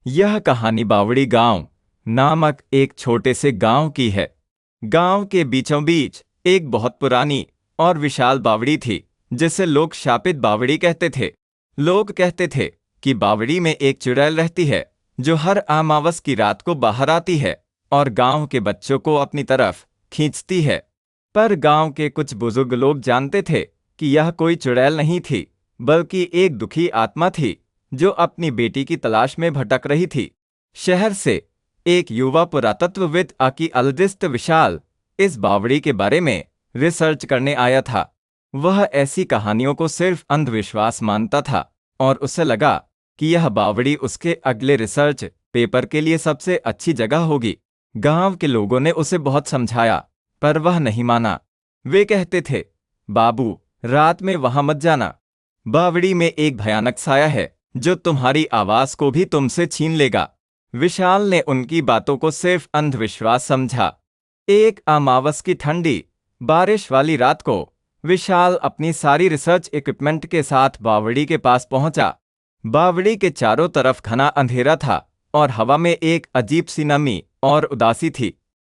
यह कहानी बावड़ी गांव नामक एक छोटे से गांव की है। गांव के बीचों बीच एक बहुत पुरानी और विशाल बावड़ी थी, जिसे लोग शापित बावड़ी कहते थे। लोग कहते थे कि बावड़ी में एक चुड़ैल रहती है जो हर अमावस की रात को बाहर आती है और गांव के बच्चों को अपनी तरफ खींचती है। पर गांव के कुछ बुजुर्ग लोग जानते थे कि यह कोई चुड़ैल नहीं थी, बल्कि एक दुखी आत्मा थी जो अपनी बेटी की तलाश में भटक रही थी। शहर से एक युवा पुरातत्वविद आर्कियोलॉजिस्ट विशाल इस बावड़ी के बारे में रिसर्च करने आया था। वह ऐसी कहानियों को सिर्फ अंधविश्वास मानता था और उसे लगा कि यह बावड़ी उसके अगले रिसर्च पेपर के लिए सबसे अच्छी जगह होगी। गांव के लोगों ने उसे बहुत समझाया, पर वह नहीं माना। वे कहते थे, बाबू, रात में वहां मत जाना। बावड़ी में एक भयानक साया है जो तुम्हारी आवाज को भी तुमसे छीन लेगा। विशाल ने उनकी बातों को सिर्फ अंधविश्वास समझा। एक अमावस की ठंडी बारिश वाली रात को विशाल अपनी सारी रिसर्च इक्विपमेंट के साथ बावड़ी के पास पहुंचा। बावड़ी के चारों तरफ घना अंधेरा था और हवा में एक अजीब सी नमी और उदासी थी।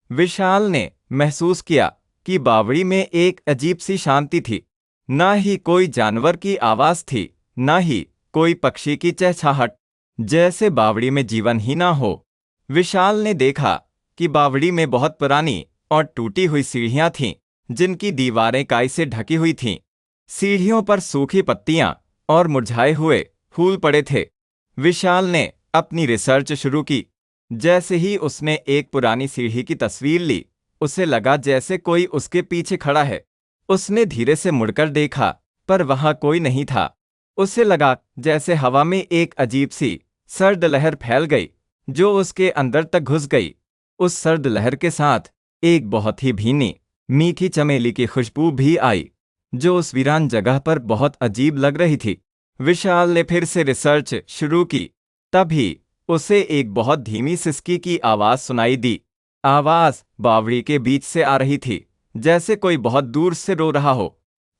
विशाल ने महसूस किया कि बावड़ी में एक अजीब सी शांति थी। ना ही कोई जानवर की आवाज थी, ना ही कोई पक्षी की चहचहाहट, जैसे बावड़ी में जीवन ही ना हो। विशाल ने देखा कि बावड़ी में बहुत पुरानी और टूटी हुई सीढ़ियां थीं, जिनकी दीवारें काई से ढकी हुई थीं। सीढ़ियों पर सूखी पत्तियां और मुरझाए हुए फूल पड़े थे। विशाल ने अपनी रिसर्च शुरू की। जैसे ही उसने एक पुरानी सीढ़ी की तस्वीर ली, उसे लगा जैसे कोई उसके पीछे खड़ा है। उसने धीरे से मुड़कर देखा, पर वहां कोई नहीं था। उसे लगा जैसे हवा में एक अजीब सी सर्द लहर फैल गई जो उसके अंदर तक घुस गई। उस सर्द लहर के साथ एक बहुत ही भीनी मीठी चमेली की खुशबू भी आई, जो उस वीरान जगह पर बहुत अजीब लग रही थी। विशाल ने फिर से रिसर्च शुरू की। तभी उसे एक बहुत धीमी सिसकी की आवाज सुनाई दी। आवाज बावड़ी के बीच से आ रही थी, जैसे कोई बहुत दूर से रो रहा हो।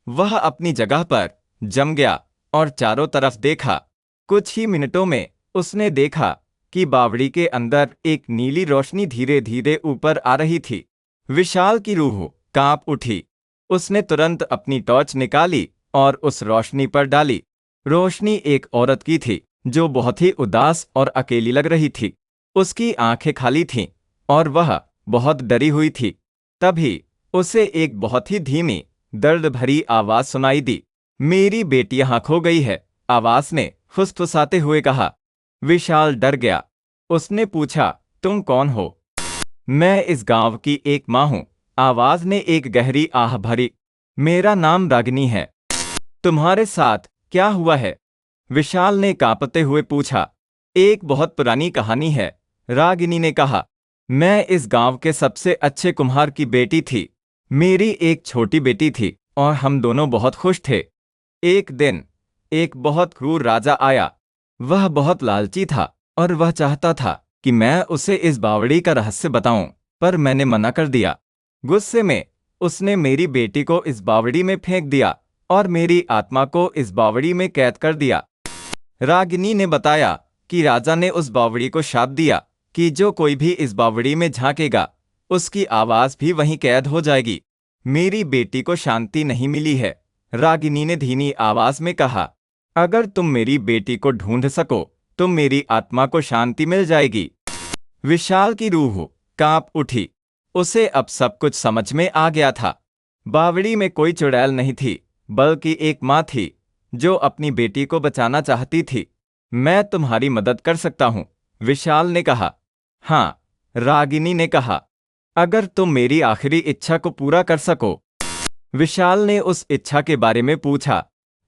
वह अपनी जगह पर जम गया और चारों तरफ देखा। कुछ ही मिनटों में उसने देखा कि बावड़ी के अंदर एक नीली रोशनी धीरे धीरे ऊपर आ रही थी। विशाल की रूह कांप उठी। उसने तुरंत अपनी टॉर्च निकाली और उस रोशनी पर डाली। रोशनी एक औरत की थी जो बहुत ही उदास और अकेली लग रही थी। उसकी आंखें खाली थीं और वह बहुत डरी हुई थी। तभी उसे एक बहुत ही धीमी दर्द भरी आवाज सुनाई दी। मेरी बेटी यहाँ खो गई है, आवाज ने फुसफुसाते हुए कहा। विशाल डर गया। उसने पूछा, तुम कौन हो? मैं इस गांव की एक माँ हूँ, आवाज ने एक गहरी आह भरी। मेरा नाम रागिनी है। तुम्हारे साथ क्या हुआ है? विशाल ने कांपते हुए पूछा। एक बहुत पुरानी कहानी है, रागिनी ने कहा। मैं इस गांव के सबसे अच्छे कुम्हार की बेटी थी। मेरी एक छोटी बेटी थी और हम दोनों बहुत खुश थे। एक दिन एक बहुत क्रूर राजा आया। वह बहुत लालची था और वह चाहता था कि मैं उसे इस बावड़ी का रहस्य बताऊं, पर मैंने मना कर दिया। गुस्से में उसने मेरी बेटी को इस बावड़ी में फेंक दिया और मेरी आत्मा को इस बावड़ी में कैद कर दिया। रागिनी ने बताया कि राजा ने उस बावड़ी को शाप दिया कि जो कोई भी इस बावड़ी में झांकेगा, उसकी आवाज भी वहीं कैद हो जाएगी। मेरी बेटी को शांति नहीं मिली है, रागिनी ने धीमी आवाज में कहा। अगर तुम मेरी बेटी को ढूंढ सको तो मेरी आत्मा को शांति मिल जाएगी। विशाल की रूह कांप उठी। उसे अब सब कुछ समझ में आ गया था। बावड़ी में कोई चुड़ैल नहीं थी, बल्कि एक माँ थी जो अपनी बेटी को बचाना चाहती थी। मैं तुम्हारी मदद कर सकता हूँ, विशाल ने कहा। हाँ, रागिनी ने कहा, अगर तुम मेरी आखिरी इच्छा को पूरा कर सको। विशाल ने उस इच्छा के बारे में पूछा।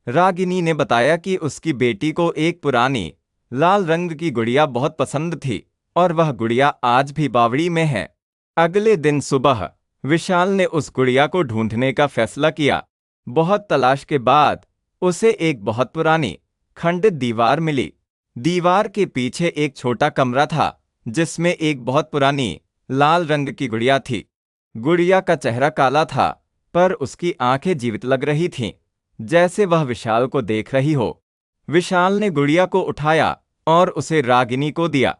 रागिनी ने बताया कि उसकी बेटी को एक पुरानी लाल रंग की गुड़िया बहुत पसंद थी और वह गुड़िया आज भी बावड़ी में है। अगले दिन सुबह विशाल ने उस गुड़िया को ढूंढने का फैसला किया। बहुत तलाश के बाद उसे एक बहुत पुरानी खंडित दीवार मिली। दीवार के पीछे एक छोटा कमरा था जिसमें एक बहुत पुरानी लाल रंग की गुड़िया थी। गुड़िया का चेहरा काला था, पर उसकी आंखें जीवित लग रही थीं, जैसे वह विशाल को देख रही हो। विशाल ने गुड़िया को उठाया और उसे रागिनी को दिया।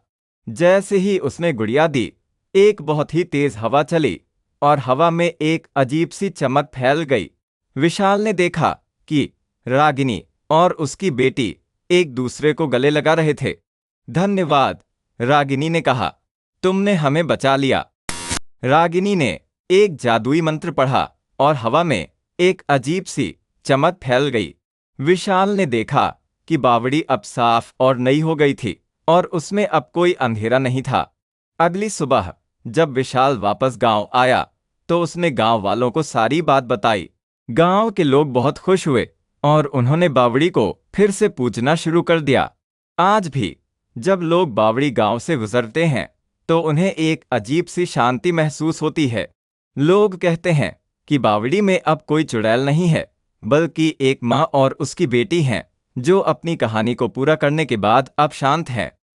जैसे ही उसने गुड़िया दी, एक बहुत ही तेज हवा चली और हवा में एक अजीब सी चमक फैल गई। विशाल ने देखा कि रागिनी और उसकी बेटी एक दूसरे को गले लगा रहे थे। धन्यवाद, रागिनी ने कहा, तुमने हमें बचा लिया। रागिनी ने एक जादुई मंत्र पढ़ा और हवा में एक अजीब सी चमक फैल गई। विशाल ने देखा कि बावड़ी अब साफ और नई हो गई थी और उसमें अब कोई अंधेरा नहीं था। अगली सुबह जब विशाल वापस गांव आया तो उसने गांव वालों को सारी बात बताई। गांव के लोग बहुत खुश हुए और उन्होंने बावड़ी को फिर से पूजना शुरू कर दिया। आज भी जब लोग बावड़ी गांव से गुजरते हैं तो उन्हें एक अजीब सी शांति महसूस होती है। लोग कहते हैं कि बावड़ी में अब कोई चुड़ैल नहीं है, बल्कि एक माँ और उसकी बेटी हैं जो अपनी कहानी को पूरा करने के बाद अब शांत हैं।